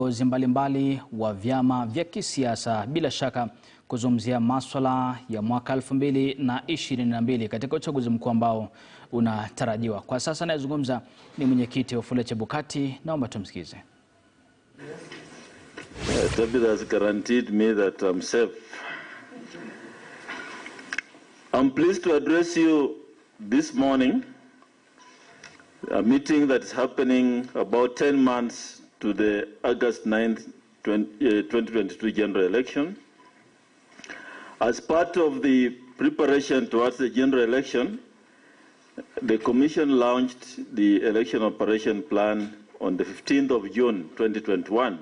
Viongozi mbalimbali wa vyama vya kisiasa bila shaka kuzungumzia masuala ya mwaka 2022 katika uchaguzi mkuu ambao unatarajiwa. Kwa sasa anayezungumza ni mwenyekiti wa Chebukati, naomba tumsikize. Tabitha has guaranteed me that I'm safe. I'm pleased to address you this morning, a meeting that is happening about 10 months to the August 9th, 2022 general election. As part of the preparation towards the general election, the Commission launched the election operation plan on the 15th of June 2021.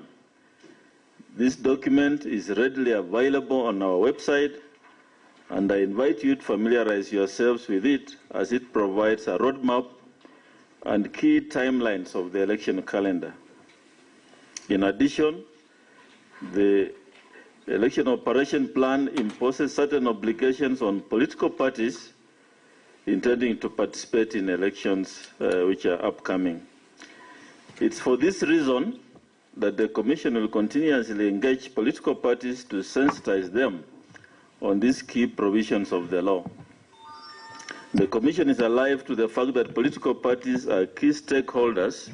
This document is readily available on our website, and I invite you to familiarize yourselves with it as it provides a roadmap and key timelines of the election calendar. In addition, the election operation plan imposes certain obligations on political parties intending to participate in elections which are upcoming. It's for this reason that the Commission will continuously engage political parties to sensitize them on these key provisions of the law. The Commission is alive to the fact that political parties are key stakeholders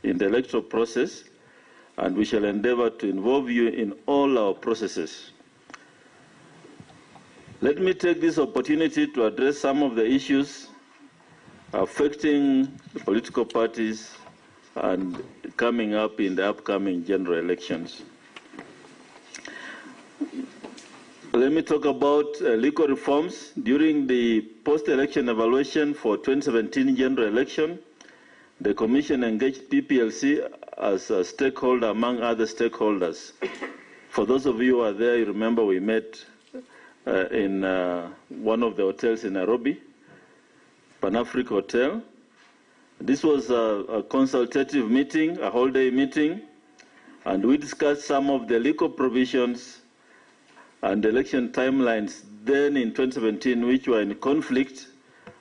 in the electoral process, and we shall endeavor to involve you in all our processes. Let me take this opportunity to address some of the issues affecting the political parties and coming up in the upcoming general elections. Let me talk about legal reforms. During the post-election evaluation for 2017 general election, the Commission engaged PPLC as a stakeholder among other stakeholders. For those of you who are there, you remember we met in one of the hotels in Nairobi, Pan-Africa Hotel. This was a consultative meeting, a whole-day meeting, and we discussed some of the legal provisions and election timelines then in 2017, which were in conflict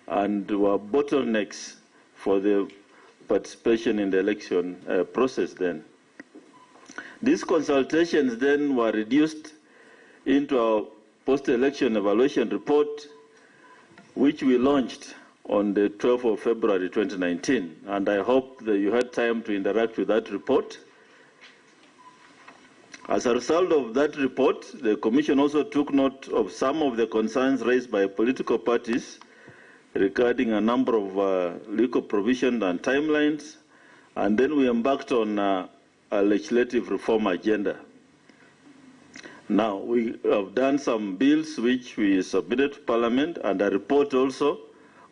and were bottlenecks for the participation in the election process then. These consultations then were reduced into our post-election evaluation report, which we launched on the 12th of February 2019. And I hope that you had time to interact with that report. As a result of that report, the Commission also took note of some of the concerns raised by political parties regarding a number of legal provisions and timelines, and then we embarked on a legislative reform agenda. Now, we have done some bills which we submitted to Parliament, and a report also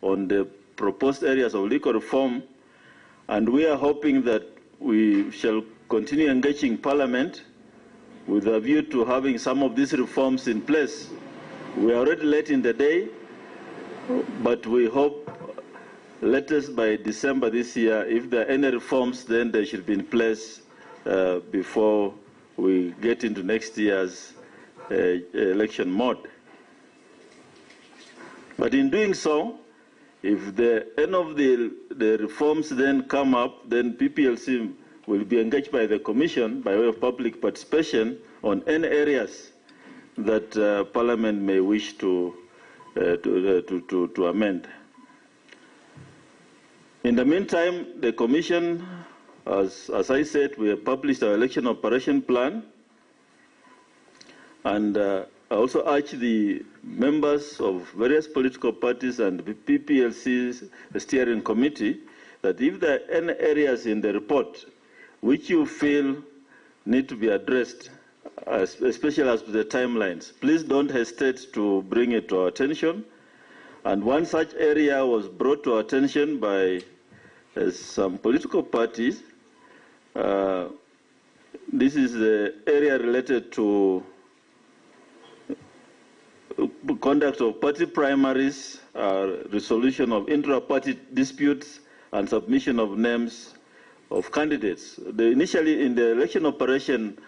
on the proposed areas of legal reform, and we are hoping that we shall continue engaging Parliament with a view to having some of these reforms in place. We are already late in the day, but we hope latest by December this year, if there are any reforms, then they should be in place before we get into next year's election mode. But in doing so, if any of the reforms then come up, then PPLC will be engaged by the Commission by way of public participation on any areas that Parliament may wish to amend. In the meantime, the Commission, as I said, we have published our election operation plan, and I also urge the members of various political parties and the PPLC's steering committee that if there are any areas in the report which you feel need to be addressed, especially as to the timelines, please don't hesitate to bring it to our attention. And one such area was brought to our attention by some political parties. This is the area related to conduct of party primaries, resolution of intra-party disputes, and submission of names of candidates. Initially, in the election operation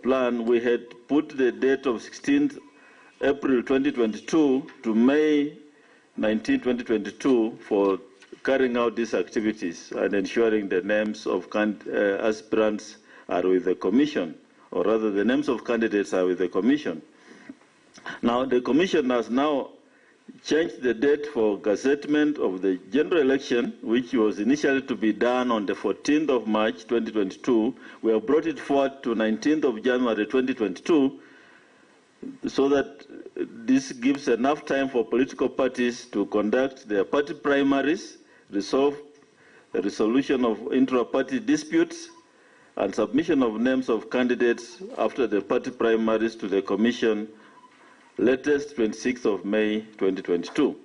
plan, we had put the date of 16th April 2022 to May 19, 2022 for carrying out these activities and ensuring the names of aspirants are with the Commission, or rather the names of candidates are with the Commission. Now, the Commission has now changed the date for gazettement of the general election, which was initially to be done on the 14th of March 2022. We have brought it forward to 19th of January 2022, so that this gives enough time for political parties to conduct their party primaries, resolve the resolution of intra-party disputes, and submission of names of candidates after the party primaries to the Commission, latest 26th of May 2022.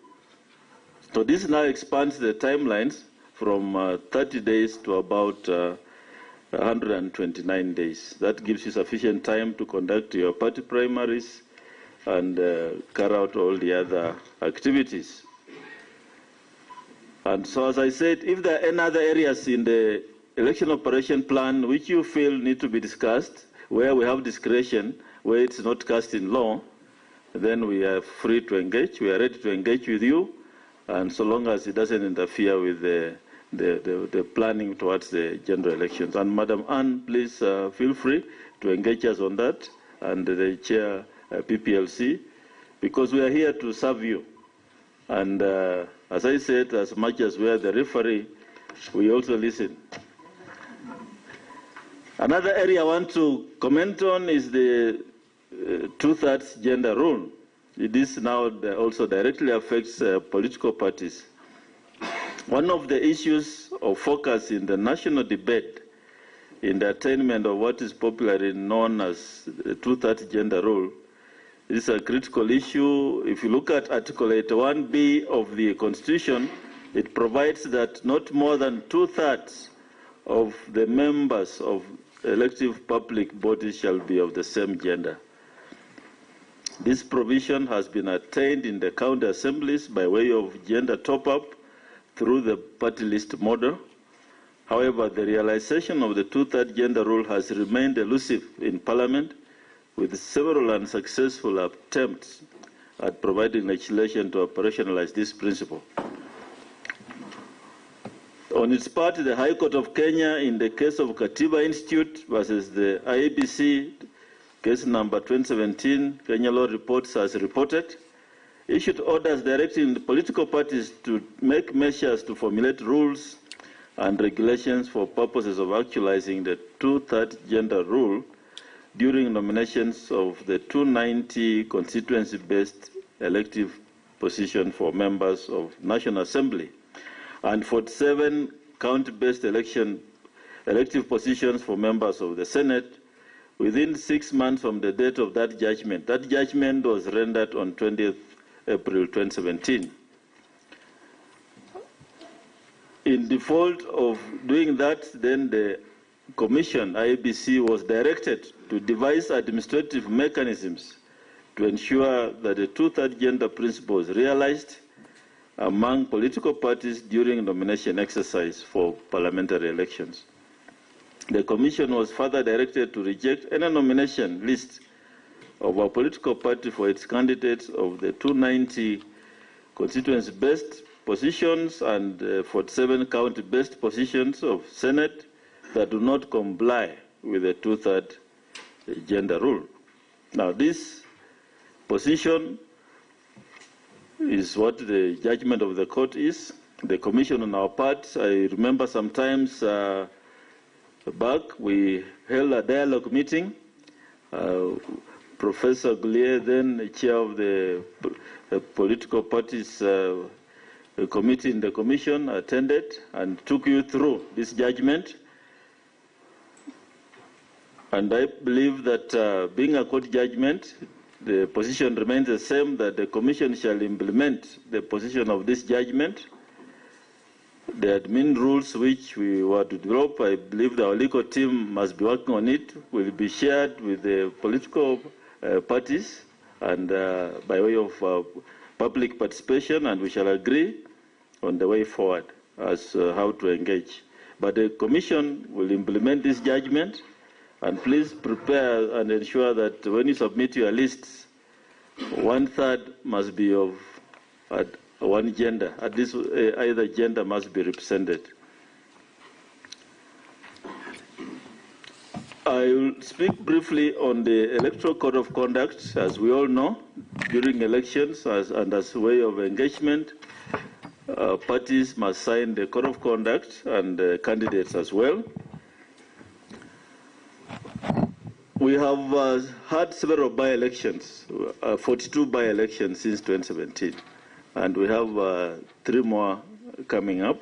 So this now expands the timelines from 30 days to about 129 days. That gives you sufficient time to conduct your party primaries and carry out all the other activities. And so, as I said, if there are any other areas in the election operation plan which you feel need to be discussed, where we have discretion, where it's not cast in law, then we are free to engage. We are ready to engage with you, and so long as it doesn't interfere with the planning towards the general elections. And Madam Ann, please feel free to engage us on that, and the chair PPLC, because we are here to serve you. And as I said, as much as we are the referee, we also listen. Another area I want to comment on is the two-thirds gender rule. This now also directly affects political parties. One of the issues of focus in the national debate in the attainment of what is popularly known as the two-thirds gender rule is a critical issue. If you look at Article 81B of the Constitution, it provides that not more than two-thirds of the members of elective public bodies shall be of the same gender. This provision has been attained in the county assemblies by way of gender top-up through the party list model. However, the realization of the two-thirds gender rule has remained elusive in Parliament, with several unsuccessful attempts at providing legislation to operationalize this principle. On its part, the High Court of Kenya, in the case of Katiba Institute versus the IEBC, case number 2017, Kenya Law Reports has reported, issued orders directing the political parties to make measures to formulate rules and regulations for purposes of actualizing the two-thirds gender rule during nominations of the 290 constituency-based elective position for members of National Assembly and 47 county-based elective positions for members of the Senate within 6 months from the date of that judgment. That judgment was rendered on 20th April 2017. In default of doing that, then the Commission, IEBC, was directed to devise administrative mechanisms to ensure that the two-thirds gender principle is realized among political parties during nomination exercise for parliamentary elections. The Commission was further directed to reject any nomination list of a political party for its candidates of the 290 constituency-based positions and 47 county-based positions of Senate that do not comply with the two-thirds gender rule. Now, this position is what the judgment of the court is. The Commission on our part, I remember sometimes back, we held a dialogue meeting. Professor Goulier, then the chair of the political parties committee in the Commission, attended and took you through this judgment. And I believe that being a court judgment, the position remains the same, that the Commission shall implement the position of this judgment. The admin rules which we were to develop, I believe our legal team must be working on it, will be shared with the political parties and by way of public participation, and we shall agree on the way forward as how to engage. But the Commission will implement this judgment. And please prepare and ensure that when you submit your lists, 1/3 must be of one gender. At least either gender must be represented. I will speak briefly on the Electoral Code of Conduct. As we all know, during elections and as a way of engagement, parties must sign the Code of Conduct and candidates as well. We have had several by-elections, 42 by-elections since 2017, and we have 3 more coming up.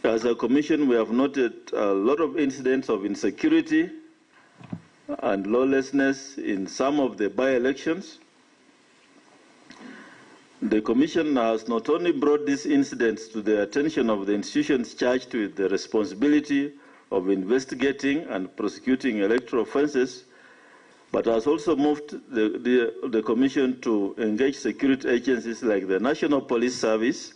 As a commission, we have noted a lot of incidents of insecurity and lawlessness in some of the by-elections. The commission has not only brought these incidents to the attention of the institutions charged with the responsibility of investigating and prosecuting electoral offences, but has also moved the Commission to engage security agencies like the National Police Service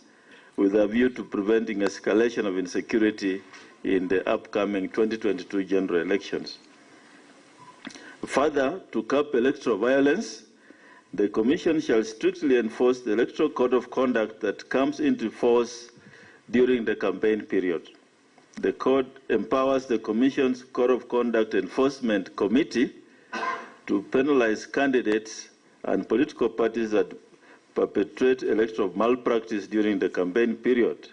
with a view to preventing escalation of insecurity in the upcoming 2022 general elections. Further, to curb electoral violence, the Commission shall strictly enforce the Electoral Code of Conduct that comes into force during the campaign period. The Code empowers the Commission's Code of Conduct Enforcement Committee to penalize candidates and political parties that perpetrate electoral malpractice during the campaign period.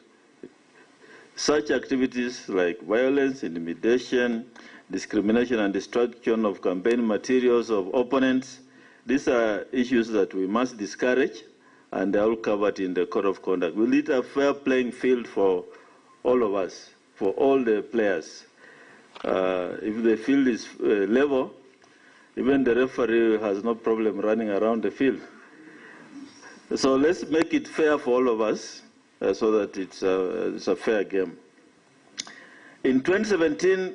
Such activities like violence, intimidation, discrimination, and destruction of campaign materials of opponents, these are issues that we must discourage, and they are all covered in the Code of Conduct. We need a fair playing field for all of us, for all the players. If the field is level, even the referee has no problem running around the field. So let's make it fair for all of us so that it's a fair game. In 2017,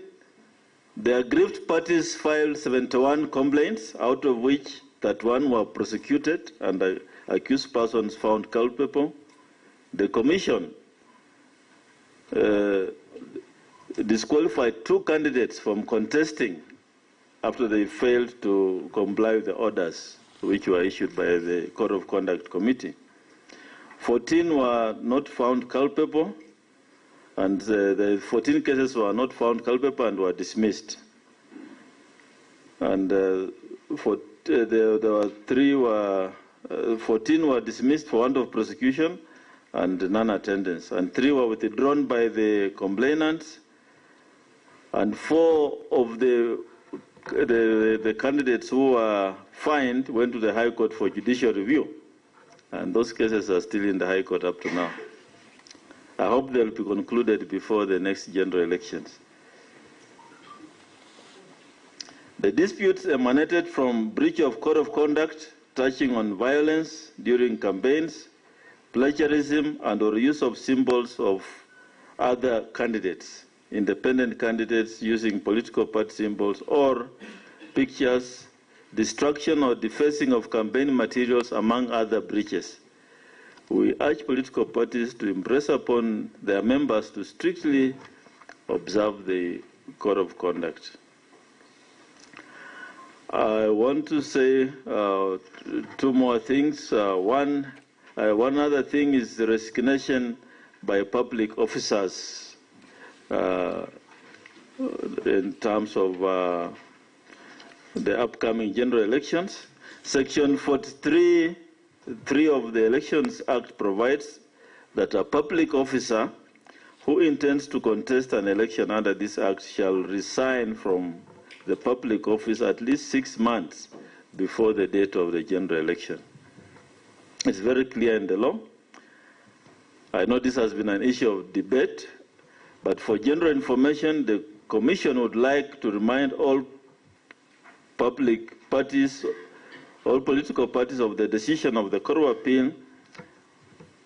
the aggrieved parties filed 71 complaints, out of which 31 were prosecuted and the accused persons found culpable. The Commission disqualified 2 candidates from contesting after they failed to comply with the orders which were issued by the Code of Conduct Committee. 14 were not found culpable, and the 14 cases were not found culpable and were dismissed. And there were 14 were dismissed for want of prosecution and non-attendance, and 3 were withdrawn by the complainants, and 4 of the candidates who were fined went to the High Court for judicial review, and those cases are still in the High Court up to now. I hope they'll be concluded before the next general elections. The disputes emanated from breach of Code of Conduct touching on violence during campaigns, plagiarism, and or use of symbols of other candidates, independent candidates using political party symbols or pictures, destruction or defacing of campaign materials, among other breaches. We urge political parties to impress upon their members to strictly observe the Code of Conduct. I want to say 2 more things. One other thing is the resignation by public officers in terms of the upcoming general elections. Section 43(3) of the Elections Act provides that a public officer who intends to contest an election under this act shall resign from the public office at least 6 months before the date of the general election. It's very clear in the law. I know this has been an issue of debate, but for general information, the Commission would like to remind all public parties, all political parties, of the decision of the Court of Appeal,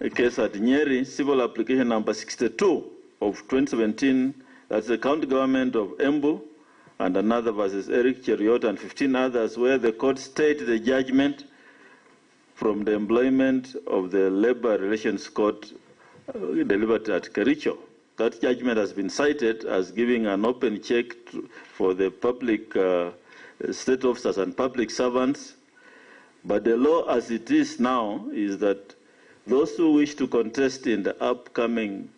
a case at Nyeri, civil application number 62 of 2017, that's the county government of Embu, and another versus Eric Cheriot and 15 others, where the court stayed the judgment from the employment of the Labor Relations Court delivered at Kericho. That judgment has been cited as giving an open check for the public state officers and public servants But the law as it is now is that those who wish to contest in the upcoming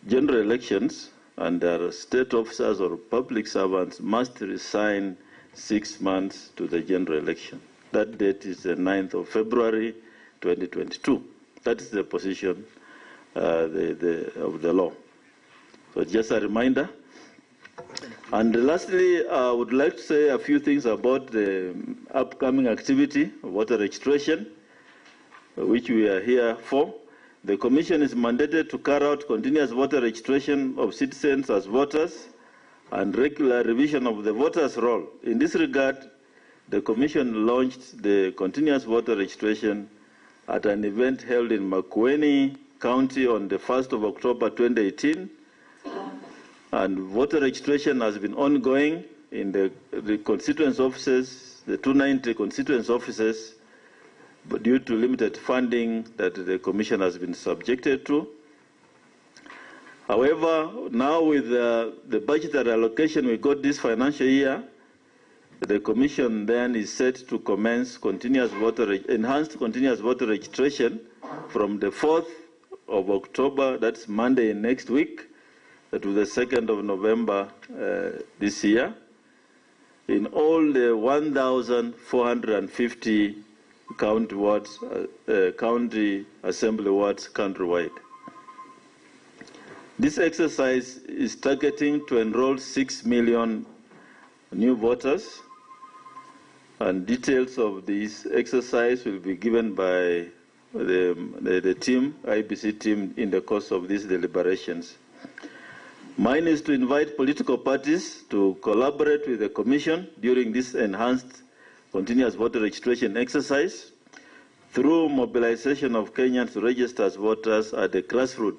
general elections and are state officers or public servants must resign 6 months to the general election. That date is the 9th of February 2022. That is the position of the law. So just a reminder. And lastly, I would like to say a few things about the upcoming activity of voter registration, which we are here for. The Commission is mandated to carry out continuous voter registration of citizens as voters and regular revision of the voters' roll. In this regard, the Commission launched the continuous voter registration at an event held in Makueni County on the 1st of October 2018. And voter registration has been ongoing in the constituency offices, the 290 constituency offices, but due to limited funding that the Commission has been subjected to. However, now with the budgetary allocation we got this financial year, the Commission then is set to commence enhanced continuous voter registration from the 4th of October, that's Monday next week, to the 2nd of November this year, in all the 1,450 county assembly wards countrywide. This exercise is targeting to enroll 6 million new voters, and details of this exercise will be given by the team, IEBC team, in the course of these deliberations. Mine is to invite political parties to collaborate with the Commission during this enhanced continuous voter registration exercise through mobilization of Kenyans to register as voters at the grassroots